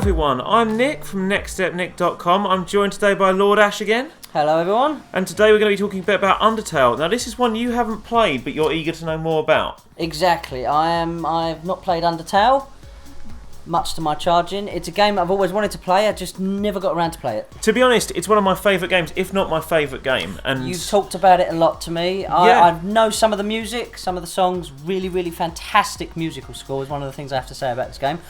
everyone, I'm Nick from nextstepnick.com. I'm joined today by Lord Ash again. Hello everyone. And today we're going to be talking a bit about Undertale. Now this is one you haven't played, but you're eager to know more about. Exactly. I've not played Undertale, much to my chagrin. It's a game I've always wanted to play, I just never got around to play it. To be honest, it's one of my favourite games, if not my favourite game. And you've talked about it a lot to me. I know some of the music, some of the songs, really fantastic musical score is one of the things I have to say about this game.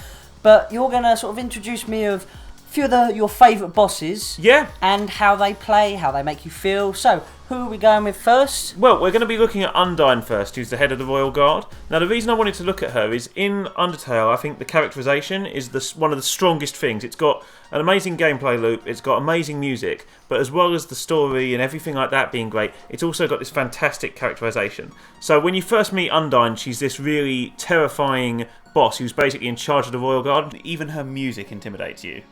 But you're going to sort of introduce me of a few of your favourite bosses. Yeah. And how they play, how they make you feel. So, who are we going with first? Well, we're going to be looking at Undyne first, who's the head of the Royal Guard. Now, the reason I wanted to look at her is in Undertale, I think the characterisation is one of the strongest things. It's got an amazing gameplay loop, it's got amazing music, but as well as the story and everything like that being great, it's also got this fantastic characterisation. So when you first meet Undyne, she's this really terrifying boss who's basically in charge of the Royal Guard. Even her music intimidates you.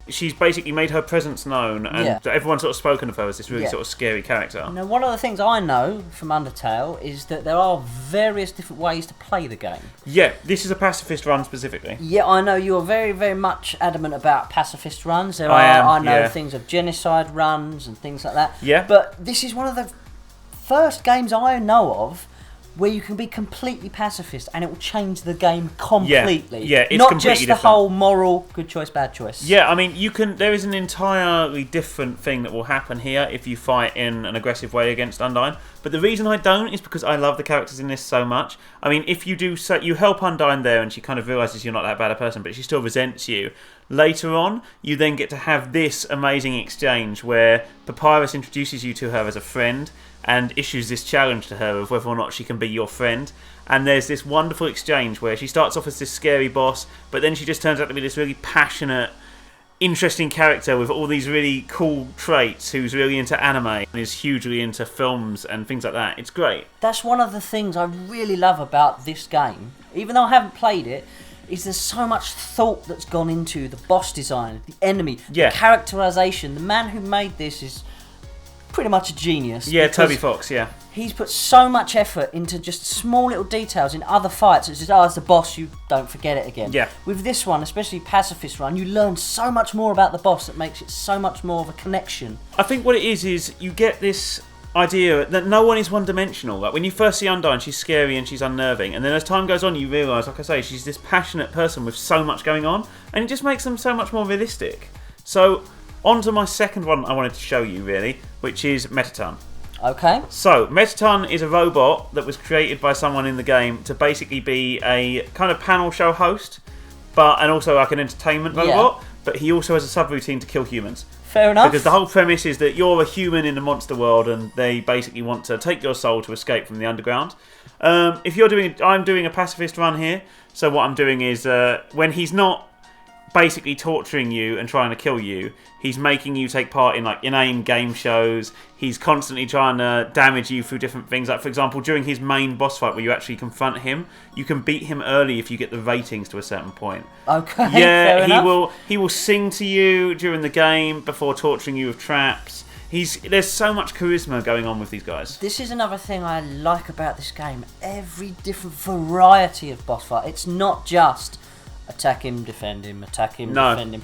She's basically made her presence known, and everyone's sort of spoken of her as this really sort of scary character. Now, one of the things I know from Undertale is that there are various different ways to play the game. Yeah, this is a pacifist run specifically. Yeah, I know you're very much adamant about pacifist runs. I know things of genocide runs and things like that. Yeah. But this is one of the first games I know of where you can be completely pacifist and it will change the game completely. Yeah, it's not completely just the different. whole moral good choice, bad choice. Yeah, I mean, there is an entirely different thing that will happen here if you fight in an aggressive way against Undyne. But the reason I don't is because I love the characters in this so much. I mean, if you do, so you help Undyne there and she kind of realises you're not that bad a person, but she still resents you. Later on, you then get to have this amazing exchange where Papyrus introduces you to her as a friend and issues this challenge to her of whether or not she can be your friend. And there's this wonderful exchange where she starts off as this scary boss, but then she just turns out to be this really passionate, interesting character with all these really cool traits, who's really into anime and is hugely into films and things like that. It's great. That's one of the things I really love about this game, even though I haven't played it, is there's so much thought that's gone into the boss design, the enemy, the characterisation. The man who made this is pretty much a genius. Yeah, Toby Fox, yeah. He's put so much effort into just small little details in other fights. It's just, it's the boss, you don't forget it again. Yeah. With this one, especially Pacifist Run, you learn so much more about the boss that makes it so much more of a connection. I think what it is you get this idea that no one is one-dimensional. Like when you first see Undyne, she's scary and she's unnerving, and then as time goes on you realise, like I say, she's this passionate person with so much going on, and it just makes them so much more realistic. So, on to my second one I wanted to show you, really, which is Metaton. Okay. So, Metaton is a robot that was created by someone in the game to basically be a kind of panel show host, and also like an entertainment robot, but he also has a subroutine to kill humans. Fair enough. Because the whole premise is that you're a human in the monster world and they basically want to take your soul to escape from the underground. I'm doing a pacifist run here, so what I'm doing is when he's not basically torturing you and trying to kill you, he's making you take part in like inane game shows. He's constantly trying to damage you through different things. Like for example, during his main boss fight where you actually confront him, you can beat him early if you get the ratings to a certain point. Okay. Yeah, fair he will sing to you during the game before torturing you with traps. There's so much charisma going on with these guys. This is another thing I like about this game. Every different variety of boss fight. It's not just attack him, defend him, defend him.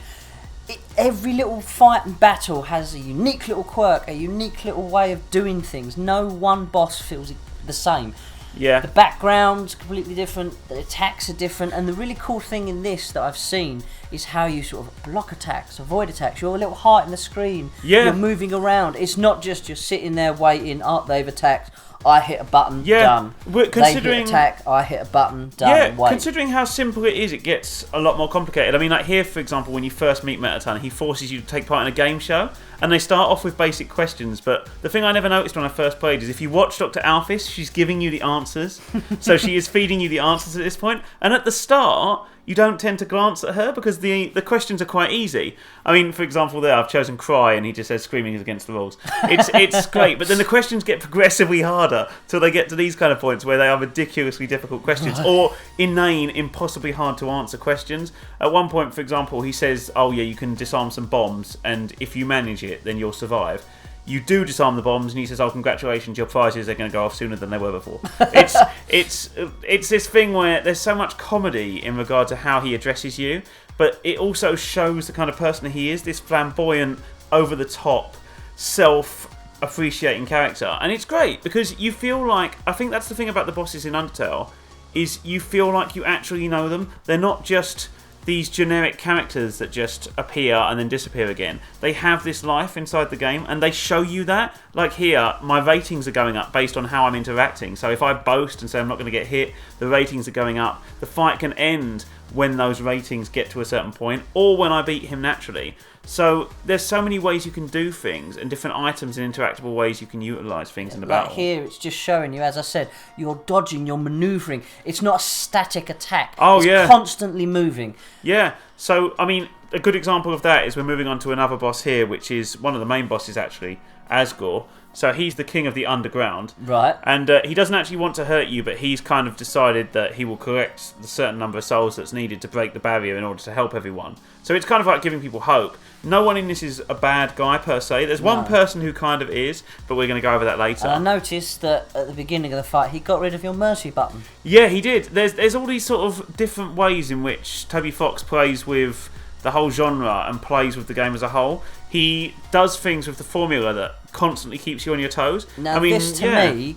Every little fight and battle has a unique little quirk, a unique little way of doing things. No one boss feels the same. Yeah. The background's completely different, the attacks are different, and the really cool thing in this that I've seen is how you sort of block attacks, avoid attacks. You're a little heart in the screen. Yeah. You're moving around. It's not just you're sitting there waiting, they've attacked, I hit a button, done. They hit attack, I hit a button, done. Yeah, wait. Considering how simple it is, it gets a lot more complicated. I mean, like here, for example, when you first meet Metaton, he forces you to take part in a game show, and they start off with basic questions, but the thing I never noticed when I first played is if you watch Dr. Alphys, she's giving you the answers, so she is feeding you the answers at this point, and at the start, you don't tend to glance at her because the questions are quite easy. I mean, for example, there I've chosen cry, and he just says screaming is against the rules. It's great, but then the questions get progressively harder till they get to these kind of points where they are ridiculously difficult questions or inane, impossibly hard to answer questions. At one point, for example, he says, "Oh yeah, you can disarm some bombs, and if you manage it, then you'll survive." You do disarm the bombs, and he says, "Oh, congratulations, your prizes are going to go off sooner than they were before." It's this thing where there's so much comedy in regard to how he addresses you, but it also shows the kind of person he is, this flamboyant, over-the-top, self-appreciating character. And it's great, because you feel like... I think that's the thing about the bosses in Undertale, is you feel like you actually know them. They're not just these generic characters that just appear and then disappear again. They have this life inside the game, and they show you that. Like here, my ratings are going up based on how I'm interacting. So if I boast and say I'm not going to get hit, the ratings are going up. The fight can end when those ratings get to a certain point, or when I beat him naturally. So there's so many ways you can do things, and different items and interactable ways you can utilise things in the battle. Like here, it's just showing you, as I said, you're dodging, you're manoeuvring. It's not a static attack. It's constantly moving. Yeah. So, I mean, a good example of that is we're moving on to another boss here, which is one of the main bosses, actually, Asgore. So he's the king of the underground. Right. And he doesn't actually want to hurt you, but he's kind of decided that he will collect the certain number of souls that's needed to break the barrier in order to help everyone. So it's kind of like giving people hope. No one in this is a bad guy, per se. There's one person who kind of is, but we're going to go over that later. And I noticed that at the beginning of the fight, he got rid of your mercy button. Yeah, he did. There's all these sort of different ways in which Toby Fox plays with the whole genre and plays with the game as a whole. He does things with the formula that constantly keeps you on your toes. Now, I mean, this to me,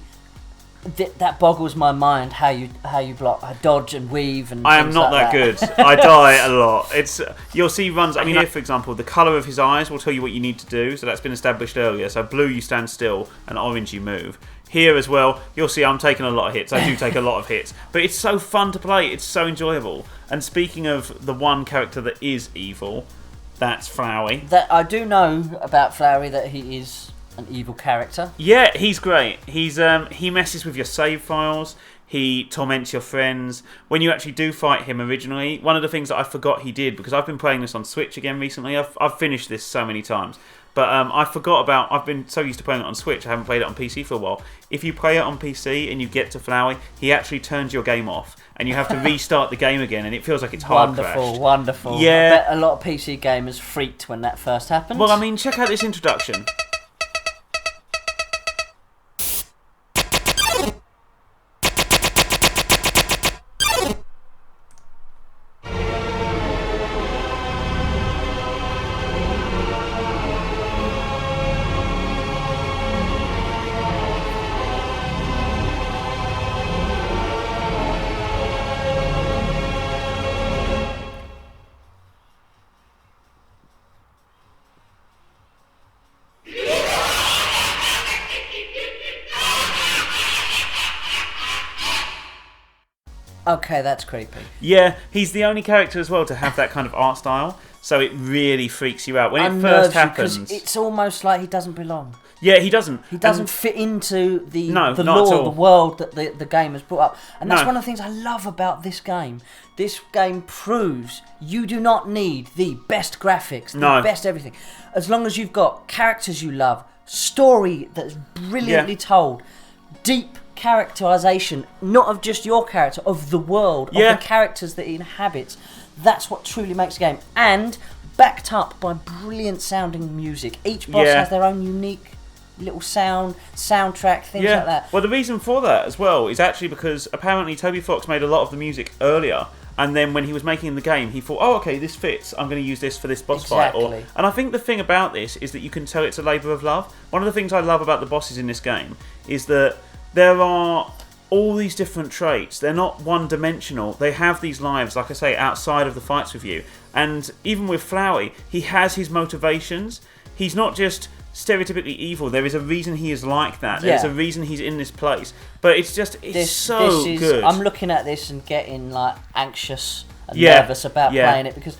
that boggles my mind. How you block, dodge and weave, and I am not like that good. I die a lot. You'll see runs. I mean, here for example, the colour of his eyes will tell you what you need to do. So that's been established earlier. So blue, you stand still, and orange, you move. Here as well, you'll see I'm taking a lot of hits. I do take a lot of hits, but it's so fun to play. It's so enjoyable. And speaking of the one character that is evil, that's Flowey. That I do know about Flowey, that he is an evil character. Yeah, he's great. He messes with your save files. He torments your friends. When you actually do fight him originally, one of the things that I forgot he did, because I've been playing this on Switch again recently. I've finished this so many times. But I forgot about... I've been so used to playing it on Switch, I haven't played it on PC for a while. If you play it on PC and you get to Flowey, he actually turns your game off. And you have to restart the game again, and it feels like it's hard crashed. Wonderful. Yeah. I bet a lot of PC gamers freaked when that first happened. Well, I mean, check out this introduction. Okay, that's creepy. Yeah, he's the only character as well to have that kind of art style, so it really freaks you out. When it first happens... It's almost like he doesn't belong. Yeah, he doesn't. He doesn't fit into the lore, the world that the game has brought up. And that's one of the things I love about this game. This game proves you do not need the best graphics, the best everything. As long as you've got characters you love, story that's brilliantly told, deep characterization, not of just your character, of the world, of the characters that it inhabits. That's what truly makes a game. And backed up by brilliant sounding music. Each boss has their own unique little soundtrack, things like that. Well, the reason for that as well is actually because apparently Toby Fox made a lot of the music earlier, and then when he was making the game, he thought, oh, okay, this fits, I'm going to use this for this boss fight. And I think the thing about this is that you can tell it's a labour of love. One of the things I love about the bosses in this game is that there are all these different traits. They're not one-dimensional. They have these lives, like I say, outside of the fights with you. And even with Flowey, he has his motivations. He's not just stereotypically evil. There is a reason he is like that. There's a reason he's in this place. But it's so good. I'm looking at this and getting like anxious and nervous about playing it, because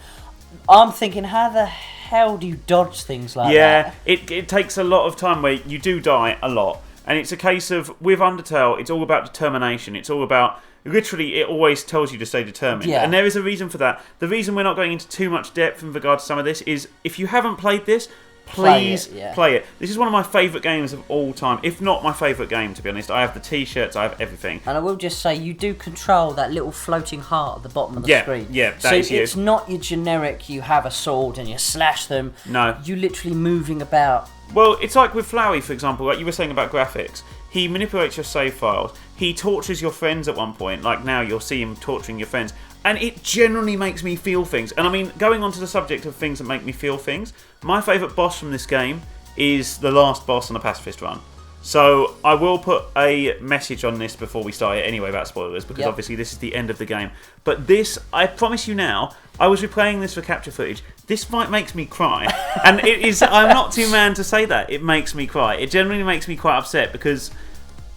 I'm thinking, how the hell do you dodge things like that? Yeah, it takes a lot of time where you do die a lot. And it's a case of, with Undertale, it's all about determination. It's all about Literally, it always tells you to stay determined. Yeah. And there is a reason for that. The reason we're not going into too much depth in regard to some of this is, if you haven't played this, please play it. This is one of my favourite games of all time, if not my favourite game, to be honest. I have the T-shirts, I have everything. And I will just say, you do control that little floating heart at the bottom of the screen. Yeah, that so is you. it's not your generic, you have a sword and you slash them. No. You're literally moving about. Well, it's like with Flowey, for example, like you were saying about graphics. He manipulates your save files. He tortures your friends at one point. Like now you'll see him torturing your friends. And it generally makes me feel things. And I mean, going on to the subject of things that make me feel things, my favourite boss from this game is the last boss on the pacifist run. So I will put a message on this before we start it anyway about spoilers, because obviously this is the end of the game. But this, I promise you now, I was replaying this for capture footage. This fight makes me cry. And it is, I'm not too man to say that. It makes me cry. It generally makes me quite upset because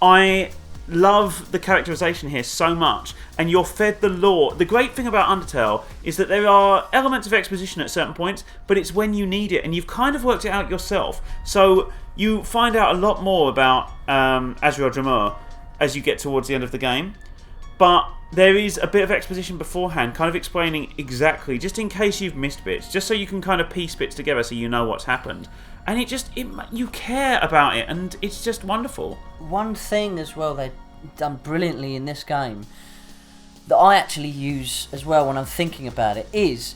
I love the characterization here so much, and you're fed the lore. The great thing about Undertale is that there are elements of exposition at certain points, but it's when you need it, and you've kind of worked it out yourself. So you find out a lot more about Azrael Dramur as you get towards the end of the game, but there is a bit of exposition beforehand, kind of explaining exactly, just in case you've missed bits, just so you can kind of piece bits together so you know what's happened. And you care about it, and it's just wonderful. One thing as well they've done brilliantly in this game that I actually use as well when I'm thinking about it is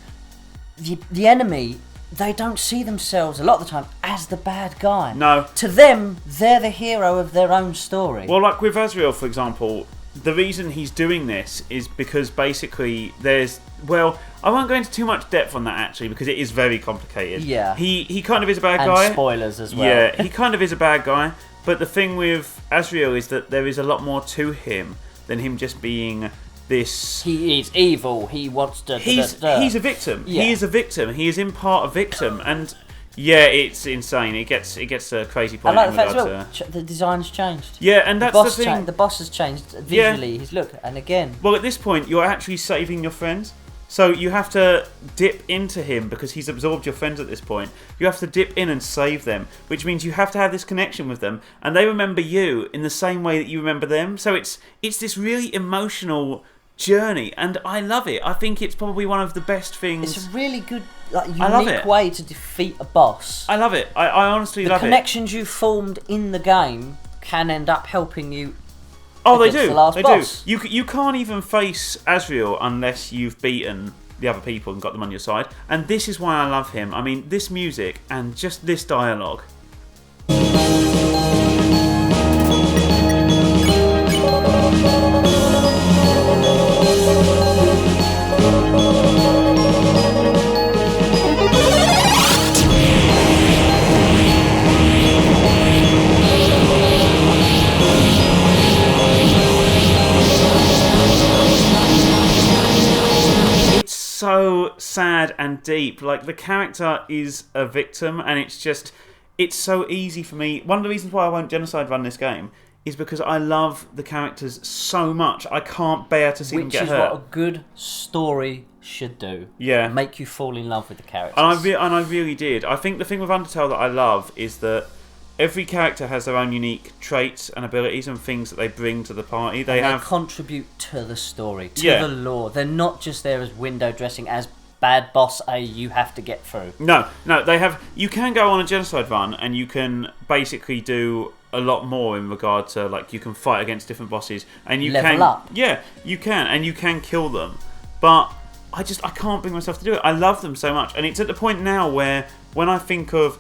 the enemy. They don't see themselves a lot of the time as the bad guy. No. To them, they're the hero of their own story. Well, like with Azrael, for example, the reason he's doing this is because basically I won't go into too much depth on that actually, because it is very complicated. Yeah. He kind of is a bad and guy. Spoilers as well. Yeah, he kind of is a bad guy. But the thing with Azrael is that there is a lot more to him than him just being this. He is evil. He wants to. He's a victim. Yeah. He is a victim. He is in part a victim, and yeah, it's insane. It gets to a crazy point. I like the fact as well. The design's changed. Yeah, and that's the thing. The boss has changed visually. His look, and again. Well, at this point, you're actually saving your friends. So you have to dip into him because he's absorbed your friends at this point. You have to dip in and save them, which means you have to have this connection with them, and they remember you in the same way that you remember them. So it's this really emotional journey, and I love it. I think it's probably one of the best things. It's a really good, unique way to defeat a boss. I love it. I honestly love it. The connections you formed in the game can end up helping you. Oh, they do. The last they boss. do. You can't even face Azrael unless you've beaten the other people and got them on your side. And this is why I love him. I mean, this music and just this dialogue. So sad and deep. Like, the character is a victim, and it's so easy for me. One of the reasons why I won't genocide run this game is because I love the characters so much. I can't bear to see them get hurt. Which is what a good story should do. Yeah. Make you fall in love with the characters. And I really did. I think the thing with Undertale that I love is that every character has their own unique traits and abilities and things that they bring to the party. They contribute to the story, to the lore. They're not just there as window dressing, as bad boss A you have to get through. No, they have. You can go on a genocide run and you can basically do a lot more in regard to, like, you can fight against different bosses and you level up. Yeah, you can, and you can kill them. But I can't bring myself to do it. I love them so much, and it's at the point now where when I think of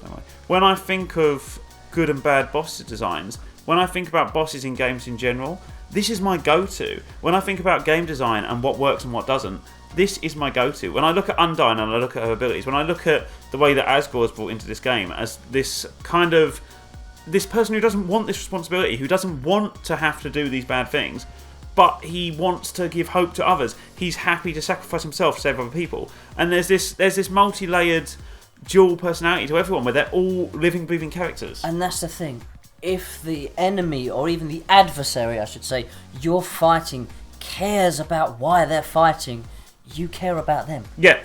good and bad boss designs, when I think about bosses in games in general, this is my go-to. When I think about game design and what works and what doesn't, this is my go-to. When I look at Undyne and I look at her abilities, when I look at the way that Asgore is brought into this game as this person who doesn't want this responsibility, who doesn't want to have to do these bad things, but he wants to give hope to others. He's happy to sacrifice himself to save other people. And there's this multi-layered dual personality to everyone where they're all living, breathing characters. And that's the thing. If the enemy, or even the adversary, I should say, you're fighting, cares about why they're fighting, you care about them. Yeah.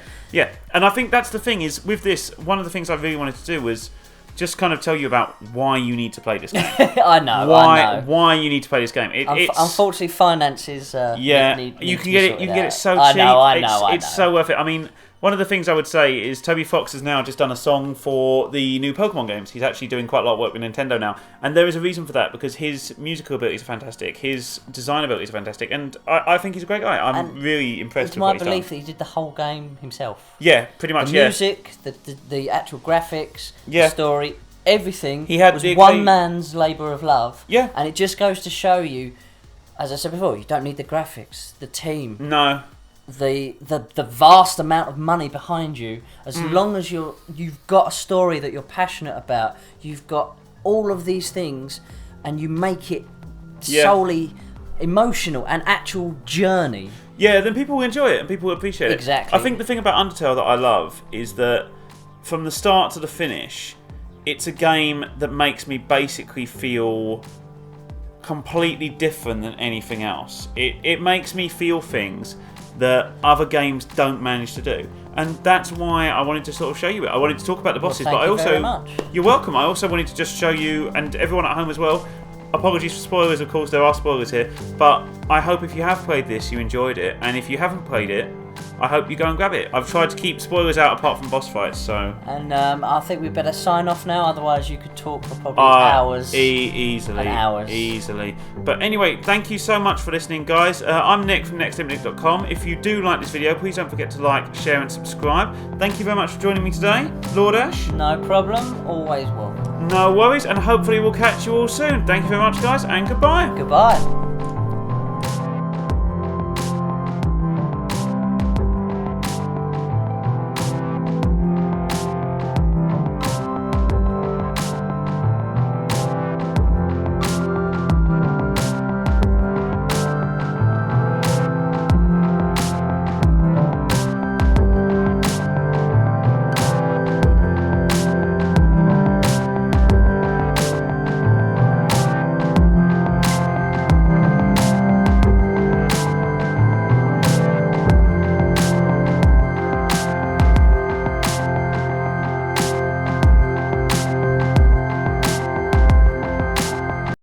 And I think that's the thing is, with this, one of the things I really wanted to do was just kind of tell you about why you need to play this game. I know. Why you need to play this game. Unfortunately, finances. You can get it so cheap. It's so worth it. I mean, one of the things I would say is Toby Fox has now just done a song for the new Pokemon games. He's actually doing quite a lot of work with Nintendo now, and there is a reason for that, because his musical abilities are fantastic, his design abilities are fantastic, and I think he's a great guy. I'm really impressed with what he's done. It's my belief that he did the whole game himself. Yeah, pretty much. The music, the actual graphics, the story, everything was one man's labour of love. Yeah, and it just goes to show you, as I said before, you don't need the graphics, the team. No. The vast amount of money behind you, as long as you've got a story that you're passionate about, you've got all of these things, and you make it solely emotional and actual journey. Yeah, then people will enjoy it and people will appreciate it. Exactly. I think the thing about Undertale that I love is that from the start to the finish, it's a game that makes me basically feel completely different than anything else. It makes me feel things that other games don't manage to do, and that's why I wanted to sort of show you it. I wanted to talk about the bosses, but I also very much. You're welcome. I also wanted to just show you, and everyone at home as well. Apologies for spoilers, of course, there are spoilers here, but I hope if you have played this, you enjoyed it, and if you haven't played it, I hope you go and grab it. I've tried to keep spoilers out apart from boss fights, so... And I think we better sign off now, otherwise you could talk for probably hours. Easily. And hours. Easily. But anyway, thank you so much for listening, guys. I'm Nick from nextlimnick.com. If you do like this video, please don't forget to like, share and subscribe. Thank you very much for joining me today, Lord Ash. No problem, always welcome. No worries, and hopefully we'll catch you all soon. Thank you very much, guys, and goodbye. Goodbye.